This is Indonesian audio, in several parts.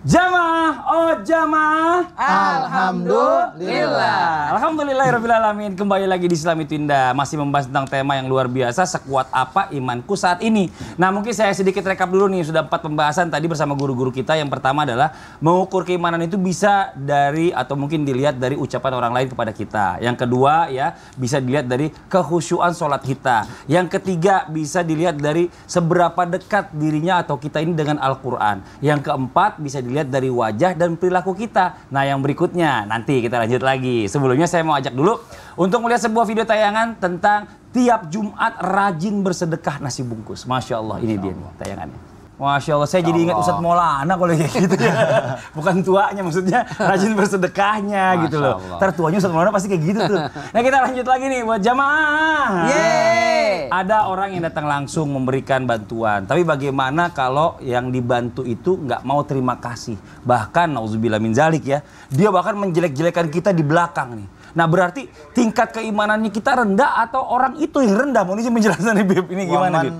Jamaah, oh jamaah. Alhamdulillah. Alhamdulillahirrahmanirrahim. Kembali lagi di Islam Itu Indah. Masih membahas tentang tema yang luar biasa. Sekuat apa imanku saat ini. Nah mungkin saya sedikit rekap dulu nih. Sudah 4 pembahasan tadi bersama guru-guru kita. Yang pertama adalah mengukur keimanan itu bisa dari atau mungkin dilihat dari ucapan orang lain kepada kita. Yang kedua ya bisa dilihat dari kehusyuan sholat kita. Yang ketiga bisa dilihat dari seberapa dekat dirinya atau kita ini dengan Al-Quran. Yang keempat bisa dilihat dari wajah dan perilaku kita. Nah yang berikutnya nanti kita lanjut lagi. Sebelumnya saya mau ajak dulu untuk melihat sebuah video tayangan tentang tiap Jumat rajin bersedekah nasi bungkus. Masya Allah, ini dia nih tayangannya. Masya Allah, saya jadi ingat Ustadz Maulana kalau kayak gitu ya. Bukan tuanya, maksudnya rajin bersedekahnya gitu loh. Ntar tuanya Ustadz Maulana pasti kayak gitu tuh. Nah kita lanjut lagi nih buat jamaah. Yeay. Ada orang yang datang langsung memberikan bantuan. Tapi bagaimana kalau yang dibantu itu nggak mau terima kasih? Bahkan, nauzubillah min zalik ya, dia bahkan menjelek-jelekan kita di belakang nih. Nah berarti tingkat keimanannya kita rendah atau orang itu yang rendah? Mau menjelaskan nih Bib, ini gimana Bib?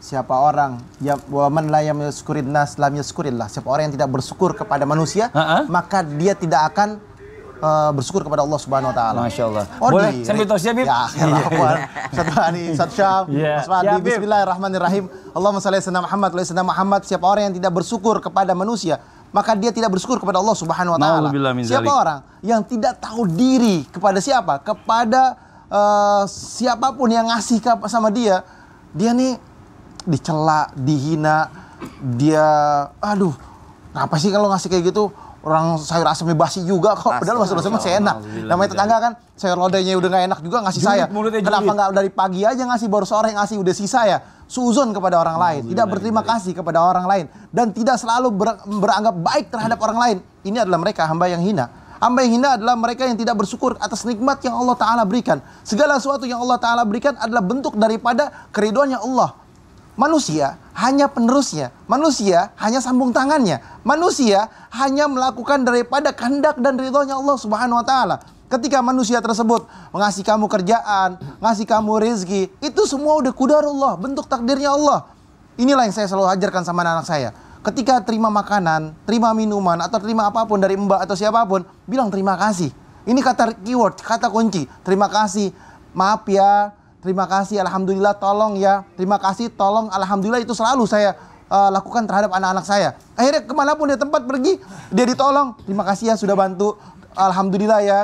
Siapa orang yang waman la yaskurin nas lam yaskurillah. Siapa orang yang tidak bersyukur kepada manusia, maka dia tidak akan bersyukur kepada Allah Subhanahu wa taala. Masya Allah. Boleh sambil tosya Bib? Ya, satu hari, satu syam. Bismillahirrahmanirrahim. Allahumma shalli ala Muhammad wa ala Muhammad. Siapa orang yang tidak bersyukur kepada manusia, maka dia tidak bersyukur kepada Allah Subhanahu wa taala. Siapa orang yang tidak tahu diri kepada siapa? Kepada siapapun yang ngasih sama dia, dia nih dicela, dihina, dia aduh, kenapa sih kalau ngasih kayak gitu? Orang sayur asamnya basi juga kok, padahal sayur asamnya masih enak. Namanya tetangga kan, sayur lodanya udah gak enak juga ngasih saya. Kenapa nggak dari pagi aja ngasih, baru sore yang ngasih udah sisa ya? Suuzon kepada orang lain, tidak berterima kasih kepada orang lain, dan tidak selalu beranggap baik terhadap orang lain. Ini adalah mereka hamba yang hina. Hamba yang hina adalah mereka yang tidak bersyukur atas nikmat yang Allah Ta'ala berikan. Segala sesuatu yang Allah Ta'ala berikan adalah bentuk daripada keriduannya Allah. Manusia hanya penerusnya, manusia hanya sambung tangannya, manusia hanya melakukan daripada kehendak dan ridhonya Allah Subhanahu wa taala. Ketika manusia tersebut ngasih kamu kerjaan, ngasih kamu rezeki, itu semua udah qadarullah, bentuk takdirnya Allah. Inilah yang saya selalu ajarkan sama anak saya. Ketika terima makanan, terima minuman, atau terima apapun dari mbak atau siapapun, bilang terima kasih. Ini kata keyword, kata kunci. Terima kasih, maaf ya, terima kasih, alhamdulillah, tolong ya. Terima kasih, tolong, alhamdulillah, itu selalu saya lakukan terhadap anak-anak saya. Akhirnya kemanapun dia tempat pergi, dia ditolong. Terima kasih ya sudah bantu, alhamdulillah ya.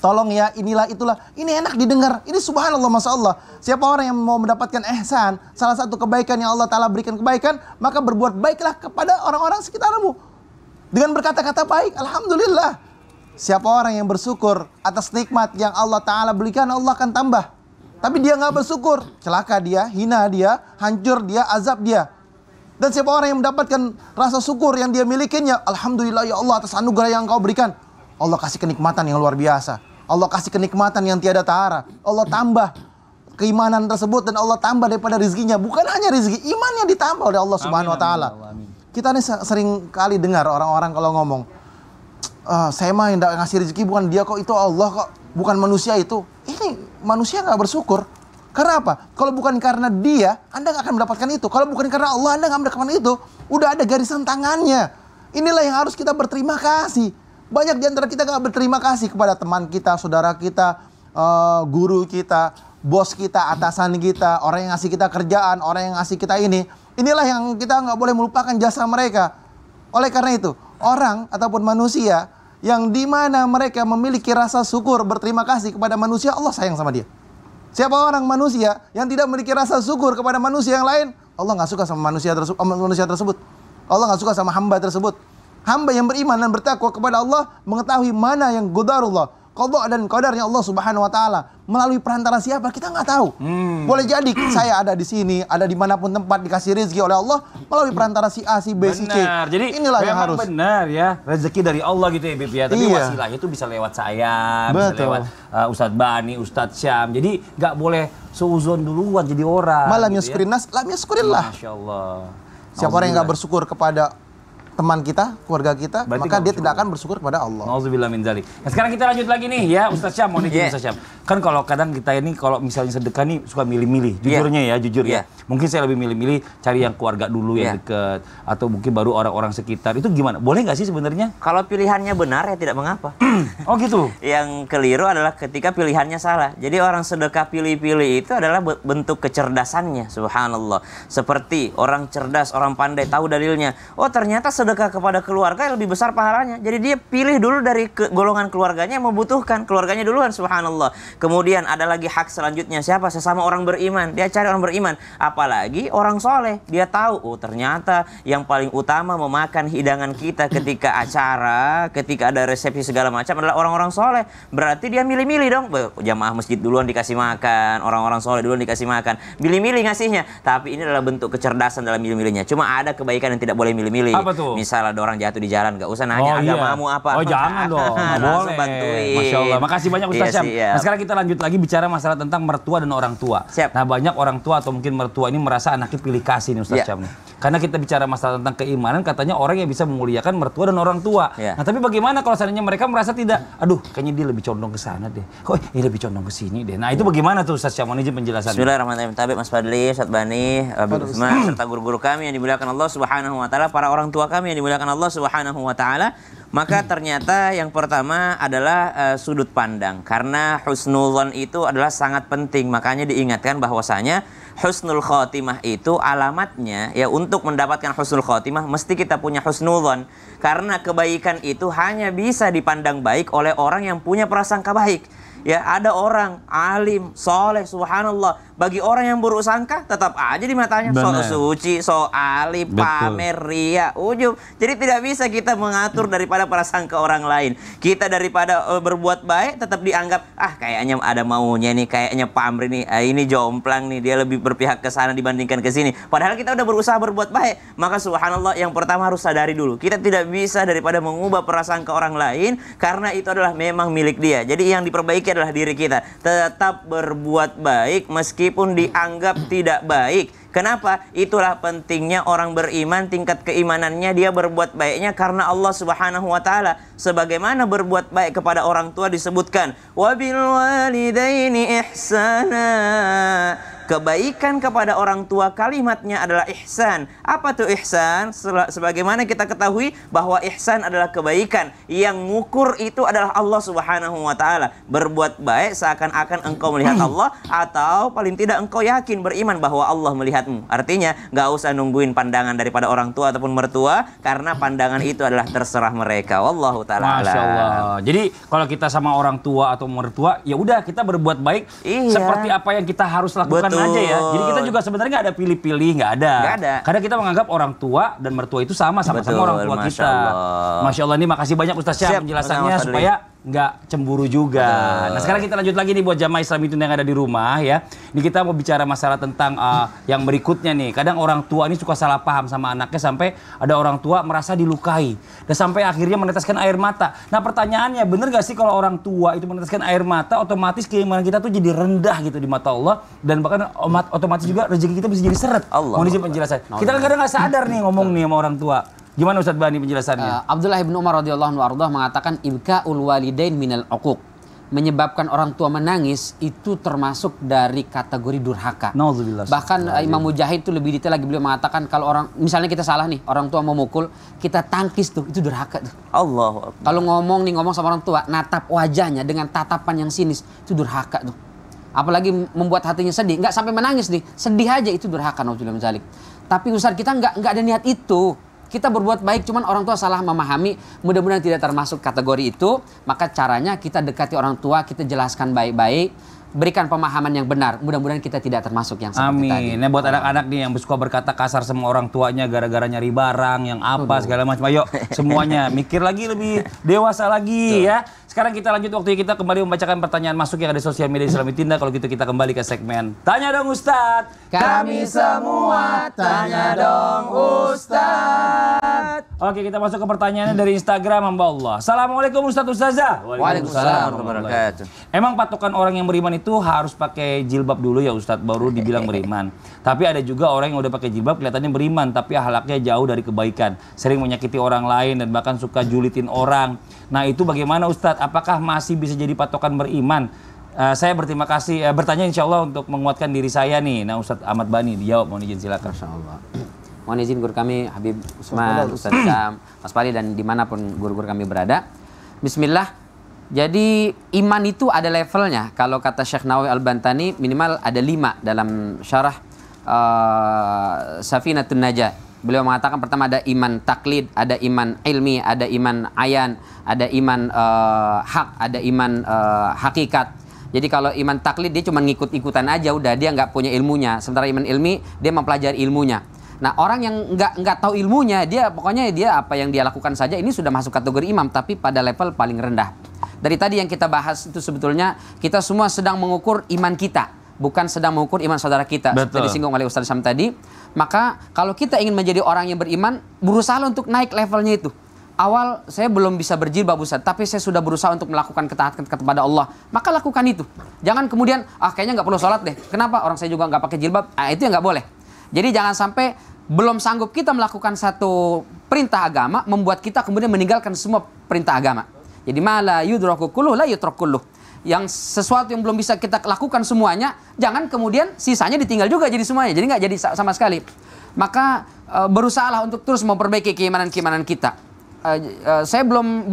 Tolong ya, inilah itulah. Ini enak didengar. Ini subhanallah, masya Allah. Siapa orang yang mau mendapatkan ihsan, salah satu kebaikan yang Allah Ta'ala berikan kebaikan, maka berbuat baiklah kepada orang-orang sekitarmu. Dengan berkata-kata baik, alhamdulillah. Siapa orang yang bersyukur atas nikmat yang Allah Ta'ala berikan, Allah akan tambah. Tapi dia nggak bersyukur, celaka dia, hina dia, hancur dia, azab dia. Dan siapa orang yang mendapatkan rasa syukur yang dia milikinya, alhamdulillah ya Allah atas anugerah yang Engkau berikan. Allah kasih kenikmatan yang luar biasa. Allah kasih kenikmatan yang tiada tara. Allah tambah keimanan tersebut dan Allah tambah daripada rezekinya. Bukan hanya rezeki, imannya ditambah oleh Allah Subhanahu wa taala. Kita nih sering kali dengar orang-orang kalau ngomong, saya mah yang ngasih rezeki bukan dia kok, itu Allah kok, bukan manusia itu. Ini manusia nggak bersyukur. Karena apa? Kalau bukan karena dia, Anda nggak akan mendapatkan itu. Kalau bukan karena Allah, Anda nggak mendapatkan itu. Udah ada garisan tangannya. Inilah yang harus kita berterima kasih. Banyak di antara kita nggak berterima kasih kepada teman kita, saudara kita, guru kita, bos kita, atasan kita, orang yang ngasih kita kerjaan, orang yang ngasih kita ini. Inilah yang kita nggak boleh melupakan jasa mereka. Oleh karena itu, orang ataupun manusia yang dimana mereka memiliki rasa syukur, berterima kasih kepada manusia, Allah sayang sama dia. Siapa orang manusia yang tidak memiliki rasa syukur kepada manusia yang lain, Allah nggak suka sama manusia tersebut. Allah nggak suka sama hamba tersebut. Hamba yang beriman dan bertakwa kepada Allah mengetahui mana yang qadarullah, qada dan qadarnya Allah Subhanahu wa taala. Melalui perantara siapa kita nggak tahu. Boleh jadi saya ada di sini, ada dimanapun tempat dikasih rezeki oleh Allah melalui perantara si A, si B, si C. Jadi inilah yang harus. Benar ya, rezeki dari Allah gitu ya Bib ya. Tapi wasilahnya itu bisa lewat saya, bisa lewat Ustadz Bani, Ustadz Syam. Jadi nggak boleh seuzon duluan jadi orang. Malam gitu yaskurin nas, lam yaskurillah. Masya Allah. Siapa orang yang nggak bersyukur kepada teman kita, keluarga kita, berarti maka dia tidak akan bersyukur kepada Allah. Nauzubillah min dzalik. Nah, sekarang kita lanjut lagi nih ya, Ustaz Syam, mau Ustaz Syam. Kan kalau kadang kita ini kalau misalnya sedekah nih suka milih-milih, jujurnya ya, jujur ya. Mungkin saya lebih milih-milih cari yang keluarga dulu yang deket, atau mungkin baru orang-orang sekitar. Itu gimana? Boleh nggak sih sebenarnya? Kalau pilihannya benar ya tidak mengapa. Oh gitu. Yang keliru adalah ketika pilihannya salah. Jadi orang sedekah pilih-pilih itu adalah bentuk kecerdasannya, subhanallah. Seperti orang cerdas, orang pandai tahu dalilnya. Oh ternyata sedekah kepada keluarga lebih besar pahalanya. Jadi dia pilih dulu dari golongan keluarganya yang membutuhkan. Keluarganya duluan, subhanallah. Kemudian ada lagi hak selanjutnya siapa? Sesama orang beriman. Dia cari orang beriman. Apalagi orang soleh. Dia tahu, oh ternyata yang paling utama memakan hidangan kita ketika acara, ketika ada resepsi segala macam adalah orang-orang soleh. Berarti dia milih-milih dong. Jamaah masjid duluan dikasih makan, orang-orang soleh duluan dikasih makan. Milih-milih ngasihnya. Tapi ini adalah bentuk kecerdasan dalam milih-milihnya. Cuma ada kebaikan yang tidak boleh milih-milih. Apa tuh? Misal ada orang jatuh di jalan, gak usah nanya agamamu apa. Oh jangan dong. Langsung Boleh. bantuin. Masya Allah. Makasih banyak Ustaz Syam. Iya, Nah sekarang kita lanjut lagi bicara masalah tentang mertua dan orang tua. Siap. Nah banyak orang tua atau mungkin mertua ini merasa anaknya pilih kasih nih Ustaz Syam nih. Karena kita bicara masalah tentang keimanan, katanya orang yang bisa memuliakan mertua dan orang tua. Nah tapi bagaimana kalau seandainya mereka merasa tidak, aduh kayaknya dia lebih condong ke sana deh. Kok ini lebih condong ke sini deh. Nah itu bagaimana tuh Ustaz Syam? Mohon izin penjelasannya. Bismillahirrahmanirrahim. Tabib Mas Fadli, Ustaz Bani, Abdul Usman, serta guru-guru kami yang dimuliakan Allah Subhanahu wa taala, para orang tua kami yang dimuliakan Allah Subhanahu wa taala. Maka ternyata yang pertama adalah sudut pandang. Karena husnudzon itu adalah sangat penting. Makanya diingatkan bahwasanya husnul khotimah itu alamatnya ya, untuk mendapatkan husnul khotimah mesti kita punya husnudzon. Karena kebaikan itu hanya bisa dipandang baik oleh orang yang punya prasangka baik. Ya, ada orang alim, soleh, subhanallah. Bagi orang yang buruk sangka, tetap aja di matanya sok suci, sok alim, pamer, ria, ujub. Jadi tidak bisa kita mengatur daripada prasangka orang lain. Kita daripada berbuat baik, tetap dianggap, kayaknya ada maunya nih, kayaknya pamrih nih, ini jomplang nih, dia lebih berpihak ke sana dibandingkan ke sini. Padahal kita udah berusaha berbuat baik. Maka subhanallah, yang pertama harus sadari dulu, kita tidak bisa daripada mengubah prasangka orang lain, karena itu adalah memang milik dia. Jadi yang diperbaiki adalah diri kita. Tetap berbuat baik meskipun dianggap tidak baik. Kenapa? Itulah pentingnya orang beriman, tingkat keimanannya dia berbuat baiknya karena Allah Subhanahu wa taala. Sebagaimana berbuat baik kepada orang tua disebutkan, wabil walidaini ihsana. Kebaikan kepada orang tua kalimatnya adalah ihsan. Apa tuh ihsan? Sebagaimana kita ketahui bahwa ihsan adalah kebaikan. Yang ngukur itu adalah Allah Subhanahu wa taala. Berbuat baik seakan-akan engkau melihat Allah, atau paling tidak engkau yakin beriman bahwa Allah melihatmu. Artinya nggak usah nungguin pandangan daripada orang tua ataupun mertua, karena pandangan itu adalah terserah mereka. Wallahu taala. Masya Allah. Jadi kalau kita sama orang tua atau mertua, ya udah kita berbuat baik seperti apa yang kita harus lakukan aja ya. Jadi kita juga sebenarnya nggak ada pilih-pilih, nggak ada. Karena kita menganggap orang tua dan mertua itu sama-sama orang tua kita. Masya Allah, ini makasih banyak Ustaz Syam penjelasannya supaya nggak cemburu juga. Nah sekarang kita lanjut lagi nih buat jamaah Islam itu yang ada di rumah ya. Ini kita mau bicara masalah tentang yang berikutnya nih. Kadang orang tua ini suka salah paham sama anaknya sampai ada orang tua merasa dilukai dan sampai akhirnya meneteskan air mata. Nah pertanyaannya, bener gak sih kalau orang tua itu meneteskan air mata, otomatis keimanan kita tuh jadi rendah gitu di mata Allah, dan bahkan otomatis juga rezeki kita bisa jadi seret. Mohon izin penjelasan. Kita kan kadang nggak sadar nih ngomong nih sama orang tua. Gimana Ustadz Bani penjelasannya? Abdullah bin Umar radhiyallahu anhu mengatakan ibka'ul walidain minal uquq. Menyebabkan orang tua menangis itu termasuk dari kategori durhaka. Bahkan Imam Mujahid itu lebih detail lagi, beliau mengatakan kalau orang, misalnya kita salah nih, orang tua mau mukul, kita tangkis tuh, itu durhaka tuh. Allah. Kalau ngomong sama orang tua, natap wajahnya dengan tatapan yang sinis, itu durhaka tuh. Apalagi membuat hatinya sedih, nggak sampai menangis nih, sedih aja itu durhaka, naudzubillah min dzalik. Tapi Ustaz, kita nggak ada niat itu. Kita berbuat baik, cuman orang tua salah memahami, mudah-mudahan tidak termasuk kategori itu. Maka caranya kita dekati orang tua, kita jelaskan baik-baik, berikan pemahaman yang benar. Mudah-mudahan kita tidak termasuk yang seperti tadi. Nah buat anak-anak nih yang suka berkata kasar sama orang tuanya gara-gara nyari barang, yang apa segala macam, ayo semuanya mikir lagi, lebih dewasa lagi ya. Sekarang kita lanjut, waktunya kita kembali membacakan pertanyaan masuk yang ada di sosial media Islami Tindak. Kalau gitu kita kembali ke segmen Tanya Dong Ustadz. Kami semua tanya dong Ustadz. Oke, kita masuk ke pertanyaannya dari Instagram hamba Allah. Assalamualaikum Ustadz Ustazah. Waalaikumsalam warahmatullahi wabarakatuh. Emang patokan orang yang beriman itu harus pakai jilbab dulu ya Ustadz, baru dibilang beriman. Tapi ada juga orang yang udah pakai jilbab kelihatannya beriman, tapi akhlaknya jauh dari kebaikan, sering menyakiti orang lain dan bahkan suka julitin orang. Nah itu bagaimana Ustadz? Apakah masih bisa jadi patokan beriman? Saya berterima kasih, bertanya insya Allah untuk menguatkan diri saya nih. Nah Ustadz Ahmad Bani dijawab, mohon izin silakan. Masya Allah. Mohon izin guru kami Habib Usman, Ustadz Syam, Mas Pali dan dimanapun guru-guru kami berada. Bismillah. Jadi iman itu ada levelnya. Kalau kata Syekh Nawawi Al-Bantani minimal ada 5 dalam syarah Safinatun Najah. Beliau mengatakan pertama ada iman taklid, ada iman ilmi, ada iman ayan, ada iman hak, ada iman hakikat. Jadi kalau iman taklid dia cuma ngikut-ikutan aja udah, dia nggak punya ilmunya. Sementara iman ilmi dia mempelajari ilmunya. Nah orang yang nggak tahu ilmunya, dia pokoknya dia apa yang dia lakukan saja ini sudah masuk kategori imam, tapi pada level paling rendah. Dari tadi yang kita bahas itu sebetulnya kita semua sedang mengukur iman kita, bukan sedang mengukur iman saudara kita. Seperti disinggung oleh Ustaz Syam tadi. Maka kalau kita ingin menjadi orang yang beriman, berusaha untuk naik levelnya itu. Awal saya belum bisa berjilbab Ustaz, tapi saya sudah berusaha untuk melakukan ketaatan kepada Allah. Maka lakukan itu. Jangan kemudian, kayaknya nggak perlu sholat deh. Kenapa? Orang saya juga nggak pakai jilbab. Itu yang nggak boleh. Jadi jangan sampai belum sanggup kita melakukan satu perintah agama, membuat kita kemudian meninggalkan semua perintah agama. Jadi mala yudraku kulluh la yutrak kulluh. Yang sesuatu yang belum bisa kita lakukan semuanya, jangan kemudian sisanya ditinggal juga jadi semuanya. Jadi nggak jadi sama sekali. Maka berusahalah untuk terus memperbaiki keimanan kita. Saya belum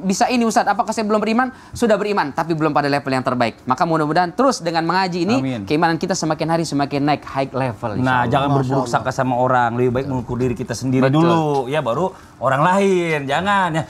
bisa ini Ustadz, apakah saya belum beriman? Sudah beriman, tapi belum pada level yang terbaik. Maka mudah-mudahan terus dengan mengaji ini, keimanan kita semakin hari semakin naik high level. Nah, jangan berburuk sangka sama orang, lebih baik mengukur diri kita sendiri dulu, ya baru orang lain. Jangan ya.